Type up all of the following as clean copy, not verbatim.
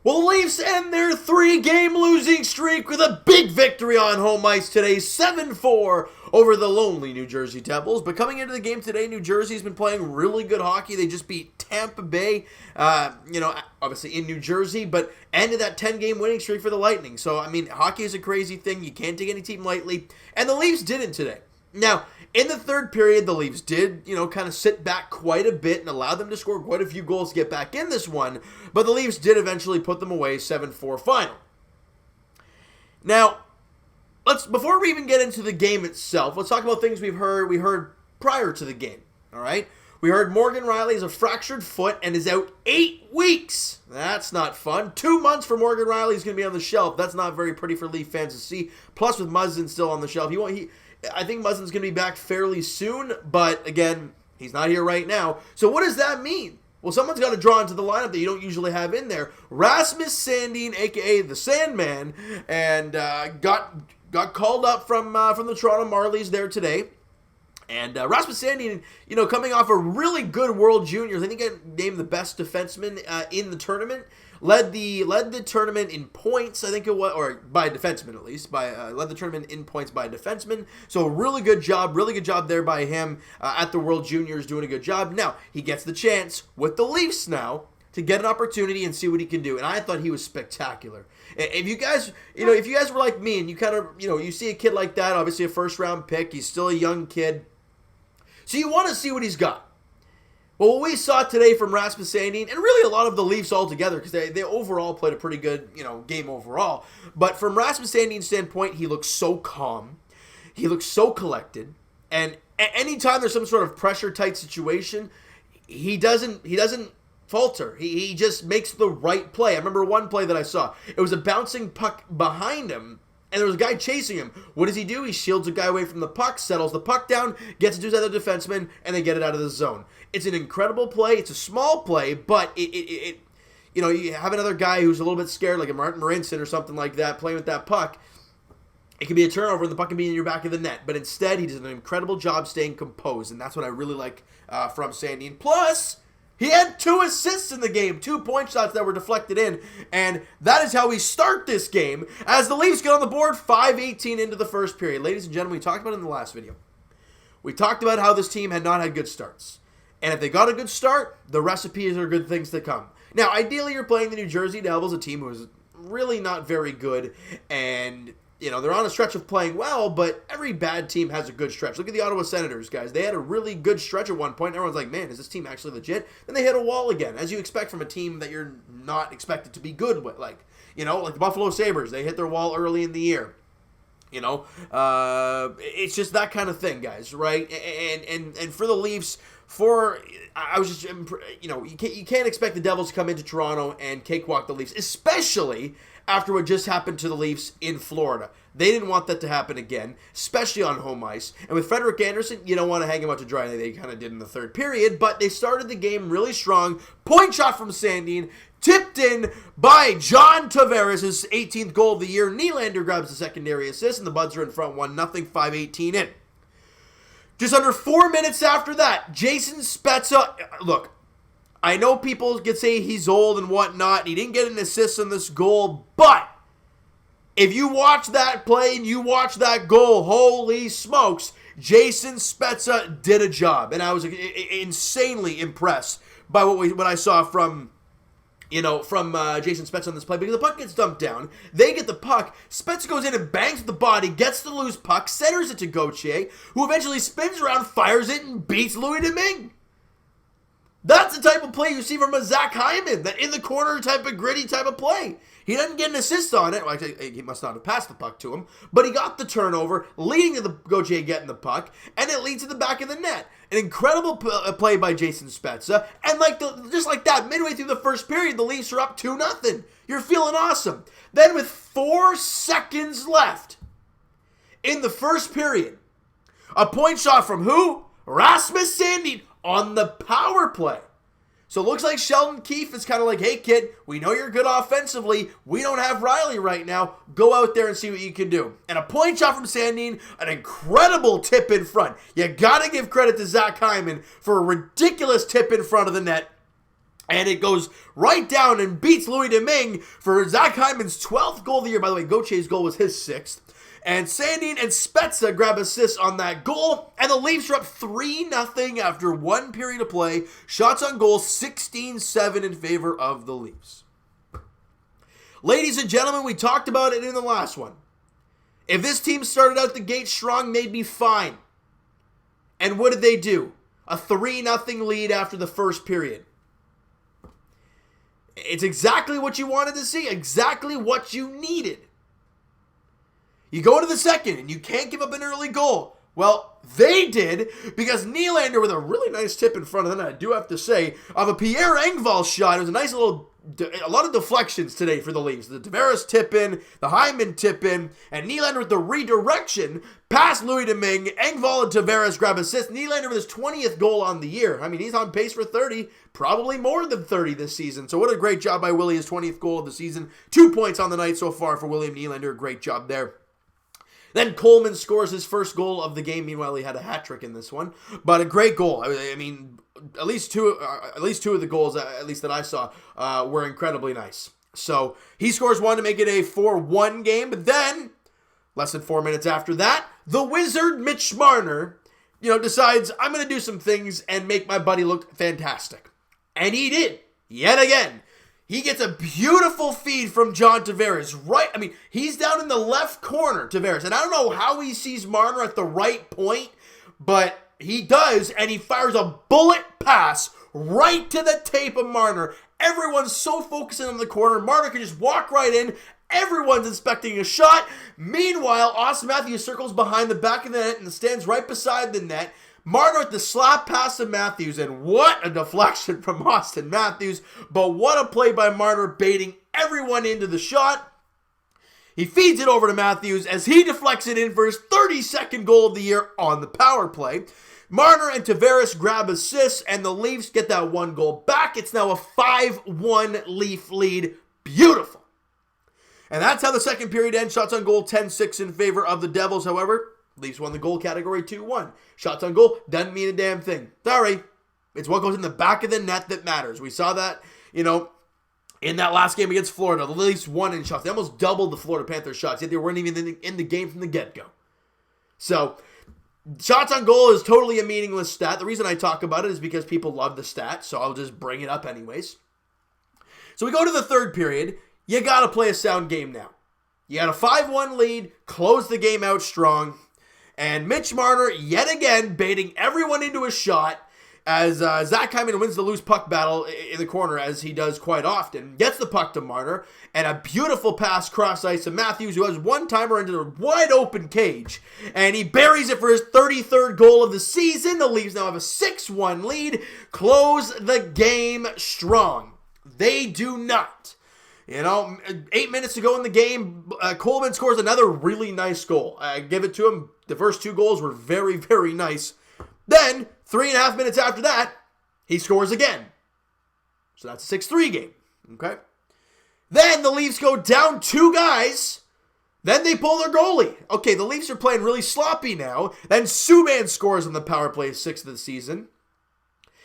Well, the Leafs end their 3-game losing streak with a big victory on home ice today, 7-4 over the lonely New Jersey Devils. But coming into the game today, New Jersey's been playing really good hockey. They just beat Tampa Bay, obviously in New Jersey, but ended that 10-game winning streak for the Lightning. So, I mean, hockey is a crazy thing. You can't take any team lightly. And the Leafs didn't today. Now, in the third period, the Leafs did, kind of sit back quite a bit and allow them to score quite a few goals to get back in this one, but the Leafs did eventually put them away 7-4 final. Now, before we even get into the game itself, let's talk about things we heard prior to the game, all right? We heard Morgan Rielly has a fractured foot and is out 8 weeks. That's not fun. 2 months for Morgan Rielly is going to be on the shelf. That's not very pretty for Leaf fans to see. Plus, with Muzzin still on the shelf, I think Muzzin's going to be back fairly soon, but again, he's not here right now. So what does that mean? Well, someone's got to draw into the lineup that you don't usually have in there. Rasmus Sandin, a.k.a. the Sandman, and got called up from the Toronto Marlies there today. And Rasmus Sandin, coming off a really good World Juniors, I think got named the best defenseman in the tournament. Led the tournament in points, I think it was, or by a defenseman at least. Led the tournament in points by a defenseman. So really good job there by him at the World Juniors, doing a good job. Now, he gets the chance with the Leafs now to get an opportunity and see what he can do. And I thought he was spectacular. If you guys were like me and you kind of, you see a kid like that, obviously a first-round pick, he's still a young kid. So you want to see what he's got. Well, what we saw today from Rasmus Sandin, and really a lot of the Leafs altogether, because they overall played a pretty good, game overall. But from Rasmus Sandin's standpoint, he looks so calm. He looks so collected. And anytime there's some sort of pressure-tight situation, he doesn't falter. He just makes the right play. I remember one play that I saw. It was a bouncing puck behind him, and there was a guy chasing him. What does he do? He shields a guy away from the puck, settles the puck down, gets it to his other defenseman, and they get it out of the zone. It's an incredible play. It's a small play, but you have another guy who's a little bit scared, like a Martin Marincin or something like that, playing with that puck. It can be a turnover, and the puck can be in your back of the net. But instead, he does an incredible job staying composed, and that's what I really like from Sandin. Plus, he had 2 assists in the game, 2 point shots that were deflected in, and that is how we start this game as the Leafs get on the board 5:18 into the first period. Ladies and gentlemen, we talked about it in the last video. We talked about how this team had not had good starts. And if they got a good start, the recipes are good things to come. Now, ideally, you're playing the New Jersey Devils, a team who is really not very good, and they're on a stretch of playing well, but every bad team has a good stretch. Look at the Ottawa Senators, guys. They had a really good stretch at one point. Everyone's like, man, is this team actually legit? Then they hit a wall again, as you expect from a team that you're not expected to be good with. Like the Buffalo Sabres. They hit their wall early in the year. It's just that kind of thing, guys, right? And for the Leafs, you can't expect the Devils to come into Toronto and cakewalk the Leafs, especially after what just happened to the Leafs in Florida. They didn't want that to happen again, especially on home ice. And with Frederik Andersen, you don't want to hang him out to dry. They kind of did in the third period, but they started the game really strong. Point shot from Sandin, tipped in by John Tavares, his 18th goal of the year. Nylander grabs the secondary assist, and the Buds are in front 1-0, 5:18 in. Just under 4 minutes after that, Jason Spezza, look, I know people could say he's old and whatnot, he didn't get an assist on this goal, but if you watch that play and you watch that goal, holy smokes, Jason Spezza did a job. And I was insanely impressed by what I saw from Jason Spezza on this play, because the puck gets dumped down. They get the puck. Spezza goes in and bangs with the body, gets the loose puck, centers it to Gauthier, who eventually spins around, fires it, and beats Louis Domingue. That's the type of play you see from a Zach Hyman, that in the corner type of gritty type of play. He doesn't get an assist on it. Well, actually, he must not have passed the puck to him, but he got the turnover, leading to the Gauthier getting the puck, and it leads to the back of the net. An incredible play by Jason Spezza, and just like that, midway through the first period, the Leafs are up 2-0. You're feeling awesome. Then with 4 seconds left in the first period, a point shot from who? Rasmus Sandin on the power play. So it looks like Sheldon Keefe is kind of like, hey, kid, we know you're good offensively. We don't have Rielly right now. Go out there and see what you can do. And a point shot from Sandin, an incredible tip in front. You got to give credit to Zach Hyman for a ridiculous tip in front of the net. And it goes right down and beats Louis Domingue for Zach Hyman's 12th goal of the year. By the way, Gautier's goal was his 6th. And Sandin and Spezza grab assists on that goal. And the Leafs are up 3-0 after 1 period of play. Shots on goal, 16-7 in favor of the Leafs. Ladies and gentlemen, we talked about it in the last one. If this team started out the gate strong, they'd be fine. And what did they do? A 3-0 lead after the first period. It's exactly what you wanted to see, exactly what you needed. You go to the second and you can't give up an early goal. Well, they did, because Nylander with a really nice tip in front of the net, I do have to say, of a Pierre Engvall shot. It was a nice little, a lot of deflections today for the Leafs. The Tavares tip in, the Hyman tip in, and Nylander with the redirection past Louis Domingue. Engvall and Tavares grab assists. Nylander with his 20th goal on the year. I mean, he's on pace for 30, probably more than 30 this season. So what a great job by Willie, his 20th goal of the season. 2 points on the night so far for William Nylander. Great job there. Then Coleman scores his first goal of the game. Meanwhile, he had a hat trick in this one, but a great goal. I mean, at least two of the goals, at least that I saw, were incredibly nice. So he scores one to make it a 4-1 game. But then, less than 4 minutes after that, the Wizard Mitch Marner, decides I'm going to do some things and make my buddy look fantastic, and he did yet again. He gets a beautiful feed from John Tavares. He's down in the left corner, Tavares. And I don't know how he sees Marner at the right point, but he does, and he fires a bullet pass right to the tape of Marner. Everyone's so focusing on the corner. Marner can just walk right in. Everyone's inspecting a shot. Meanwhile, Austin Matthews circles behind the back of the net and stands right beside the net. Marner with the slap pass to Matthews, and what a deflection from Austin Matthews, but what a play by Marner, baiting everyone into the shot. He feeds it over to Matthews as he deflects it in for his 32nd goal of the year on the power play. Marner and Tavares grab assists, and the Leafs get that 1 goal back. It's now a 5-1 Leaf lead. Beautiful. And that's how the second period ends. Shots on goal, 10-6 in favor of the Devils, however. Leafs won the goal category 2-1. Shots on goal doesn't mean a damn thing. Sorry. It's what goes in the back of the net that matters. We saw that, in that last game against Florida. The Leafs won in shots. They almost doubled the Florida Panthers shots, yet they weren't even in the game from the get-go. So, shots on goal is totally a meaningless stat. The reason I talk about it is because people love the stat, so I'll just bring it up anyways. So we go to the third period. You got to play a sound game now. You got a 5-1 lead, close the game out strong. And Mitch Marner, yet again, baiting everyone into a shot as Zach Hyman wins the loose puck battle in the corner, as he does quite often. Gets the puck to Marner, and a beautiful pass cross ice to Matthews, who has one-timer into the wide-open cage. And he buries it for his 33rd goal of the season. The Leafs now have a 6-1 lead. Close the game strong. They do not. 8 minutes to go in the game. Coleman scores another really nice goal. I give it to him. The first 2 goals were very, very nice. Then, 3.5 minutes after that, he scores again. So that's a 6-3 game. Okay? Then the Leafs go down 2 guys. Then they pull their goalie. Okay, the Leafs are playing really sloppy now. Then Subban scores on the power play, 6th of the season.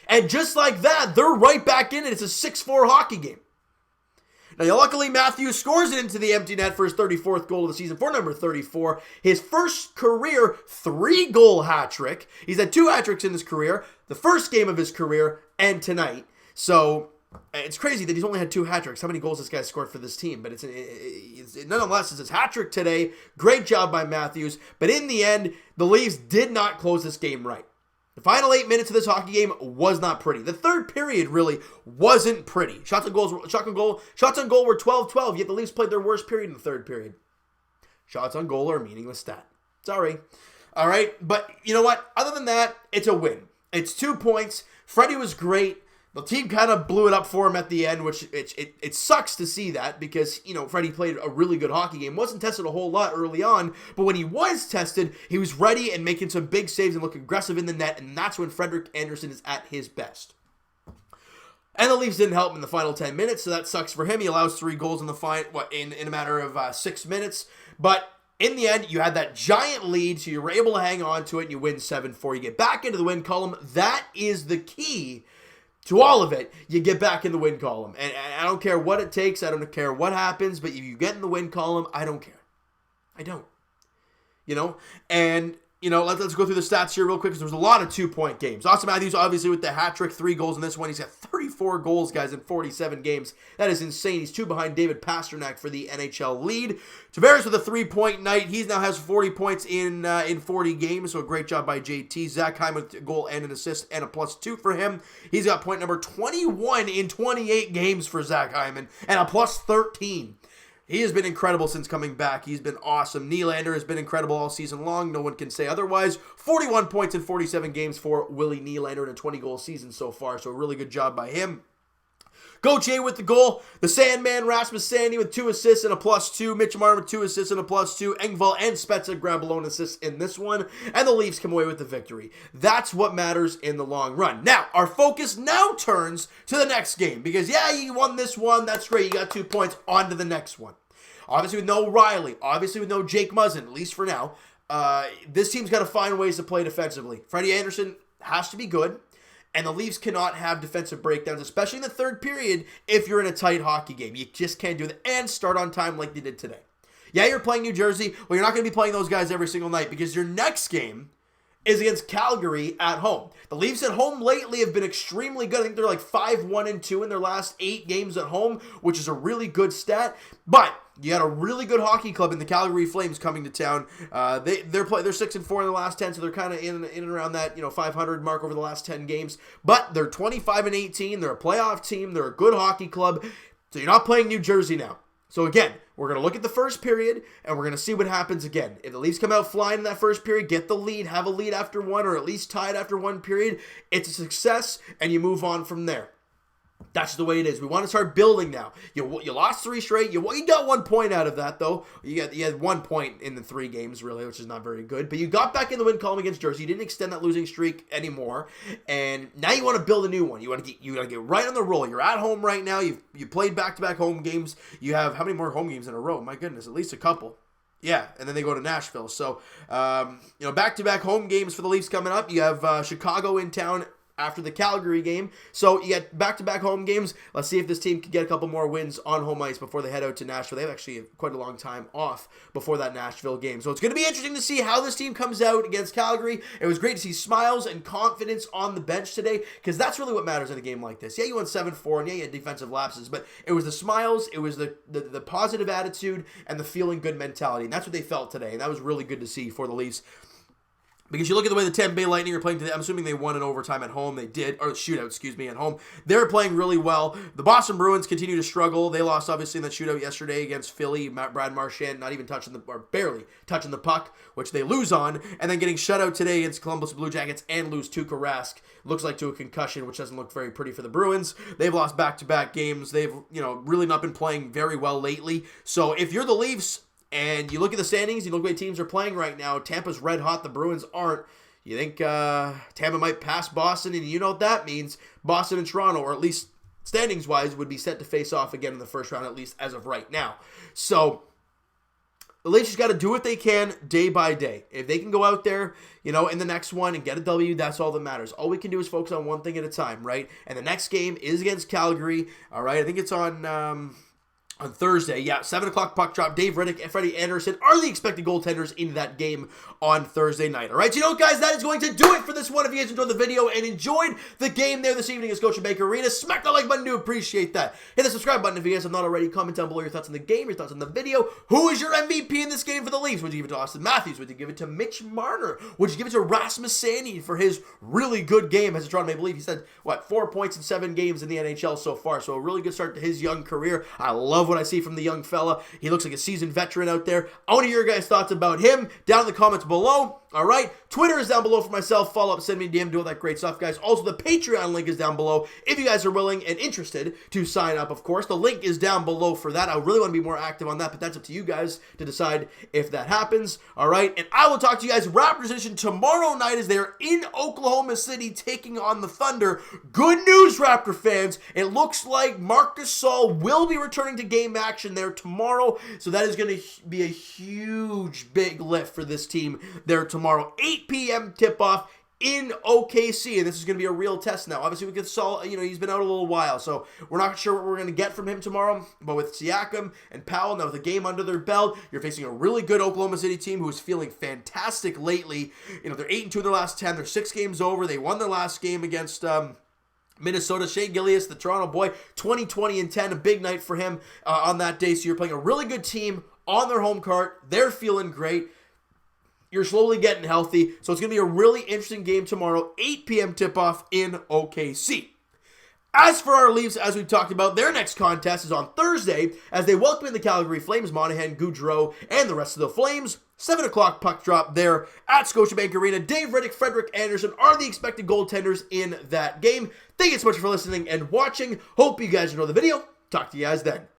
And just like that, they're right back in it. It's a 6-4 hockey game. Now, luckily, Matthews scores it into the empty net for his 34th goal of the season for number 34. His first career 3-goal hat trick. He's had 2 hat tricks in his career, the first game of his career, and tonight. So, it's crazy that he's only had 2 hat tricks. How many goals this guy scored for this team? But nonetheless, it's his hat trick today. Great job by Matthews. But in the end, the Leafs did not close this game right. The final 8 minutes of this hockey game was not pretty. The third period really wasn't pretty. Shots on goal were 12-12, yet the Leafs played their worst period in the third period. Shots on goal are a meaningless stat. Sorry. All right, but you know what? Other than that, it's a win. It's 2 points. Freddie was great. The team kind of blew it up for him at the end, which it sucks to see that because, Freddie played a really good hockey game. Wasn't tested a whole lot early on, but when he was tested, he was ready and making some big saves and look aggressive in the net, and that's when Frederik Andersen is at his best. And the Leafs didn't help him in the final 10 minutes, so that sucks for him. He allows 3 goals in a matter of 6 minutes, but in the end, you had that giant lead, so you were able to hang on to it, and you win 7-4. You get back into the win column. That is the key to all of it, you get back in the win column. And I don't care what it takes. I don't care what happens. But if you get in the win column, I don't care. I don't. And, let's go through the stats here real quick because there was a lot of 2-point games. Austin Matthews, obviously, with the hat trick, 3 goals in this one. He's got 34 goals, guys, in 47 games. That is insane. He's 2 behind David Pastrnak for the NHL lead. Tavares with a 3-point night. He now has 40 points in 40 games, so a great job by JT. Zach Hyman with a goal and an assist and a +2 for him. He's got point number 21 in 28 games for Zach Hyman and a +13. He has been incredible since coming back. He's been awesome. Nylander has been incredible all season long. No one can say otherwise. 41 points in 47 games for Willie Nylander in a 20-goal season so far, so a really good job by him. Gauthier with the goal. The Sandman, Rasmus Sandin with 2 assists and a +2. Mitch Marner with 2 assists and a +2. Engvall and Spezza grab alone assists in this one. And the Leafs come away with the victory. That's what matters in the long run. Now, our focus now turns to the next game. Because, yeah, you won this one. That's great. You got 2 points. On to the next one. Obviously with no Riley. Obviously with no Jake Muzzin, at least for now. This team's got to find ways to play defensively. Freddie Anderson has to be good. And the Leafs cannot have defensive breakdowns, especially in the third period, if you're in a tight hockey game. You just can't do that and start on time like they did today. Yeah, you're playing New Jersey. Well, you're not going to be playing those guys every single night because your next game is against Calgary at home. The Leafs at home lately have been extremely good. I think they're like 5-1-2 in their last 8 games at home, which is a really good stat. But you got a really good hockey club in the Calgary Flames coming to town. They're 6-4 in the last 10, so they're kind of in and around that 500 mark over the last 10 games. But they're 25-18. They're a playoff team. They're a good hockey club. So you're not playing New Jersey now. So again, we're going to look at the first period, and we're going to see what happens again. If the Leafs come out flying in that first period, get the lead, have a lead after one, or at least tied after one period, it's a success, and you move on from there. That's the way it is. We want to start building now. You lost 3 straight. You got 1 point out of that, though. You had 1 point in the 3 games, really, which is not very good. But you got back in the win column against Jersey. You didn't extend that losing streak anymore. And now you want to build a new one. You want to get right on the roll. You're at home right now. You played back-to-back home games. You have how many more home games in a row? My goodness, at least a couple. Yeah, and then they go to Nashville. So, back-to-back home games for the Leafs coming up. You have Chicago in town after the Calgary game. So you get back-to-back home games. Let's see if this team can get a couple more wins on home ice before they head out to Nashville. They have actually quite a long time off before that Nashville game. So it's going to be interesting to see how this team comes out against Calgary. It was great to see smiles and confidence on the bench today because that's really what matters in a game like this. Yeah, you won 7-4, and yeah, you had defensive lapses, but it was the smiles, it was the positive attitude, and the feeling good mentality, and that's what they felt today, and that was really good to see for the Leafs. Because you look at the way the Tampa Bay Lightning are playing today, I'm assuming they won in overtime at home. They did, or shootout, at home. They're playing really well. The Boston Bruins continue to struggle. They lost, obviously, in that shootout yesterday against Philly. Brad Marchand not even barely touching the puck, which they lose on. And then getting shut out today against Columbus Blue Jackets and lose Tuukka Rask. Looks like to a concussion, which doesn't look very pretty for the Bruins. They've lost back-to-back games. They've, really not been playing very well lately. So if you're the Leafs, and you look at the standings, you look at the way teams are playing right now, Tampa's red hot, the Bruins aren't. You think Tampa might pass Boston, and you know what that means. Boston and Toronto, or at least standings-wise, would be set to face off again in the first round, at least as of right now. So the Leafs just got to do what they can day by day. If they can go out there, in the next one and get a W, that's all that matters. All we can do is focus on one thing at a time, right? And the next game is against Calgary, all right? I think it's on Thursday, 7 o'clock puck drop. Dave Riddick and Freddie Anderson are the expected goaltenders in that game on Thursday night. All right, so guys, that is going to do it for this one. If you guys enjoyed the video and enjoyed the game there this evening at Scotiabank Arena, smack the like button. Do appreciate that. Hit the subscribe button if you guys have not already. Comment down below your thoughts on the game, your thoughts on the video. Who is your MVP in this game for the Leafs? Would you give it to Austin Matthews? Would you give it to Mitch Marner? Would you give it to Rasmus Sandin for his really good game as a Toronto Maple Leaf? He said, 4 points in 7 games in the NHL so far, so a really good start to his young career. I love what I see from the young fella. He looks like a seasoned veteran out there. I want to hear your guys' thoughts about him down in the comments below. All right, Twitter is down below for myself. Follow up, send me a DM, do all that great stuff, guys. Also, the Patreon link is down below if you guys are willing and interested to sign up, of course. The link is down below for that. I really want to be more active on that, but that's up to you guys to decide if that happens. All right, and I will talk to you guys Raptors edition tomorrow night as they're in Oklahoma City taking on the Thunder. Good news, Raptor fans. It looks like Marc Gasol will be returning to game action there tomorrow, so that is going to be a huge, big lift for this team there tomorrow. 8 p.m. tip-off in OKC, and this is going to be a real test now. Obviously, we could saw, he's been out a little while, so we're not sure what we're going to get from him tomorrow. But with Siakam and Powell, now with a game under their belt, you're facing a really good Oklahoma City team who is feeling fantastic lately. They're 8-2 in their last 10. They're 6 games over. They won their last game against Minnesota. Shea Gilgeous, the Toronto boy, 20-20-10, a big night for him on that day. So you're playing a really good team on their home court. They're feeling great. You're slowly getting healthy, so it's going to be a really interesting game tomorrow, 8 p.m. tip-off in OKC. As for our Leafs, as we've talked about, their next contest is on Thursday as they welcome in the Calgary Flames, Monahan, Gaudreau, and the rest of the Flames. 7 o'clock puck drop there at Scotiabank Arena. Dave Riddick, Frederik Andersen are the expected goaltenders in that game. Thank you so much for listening and watching. Hope you guys enjoy the video. Talk to you guys then.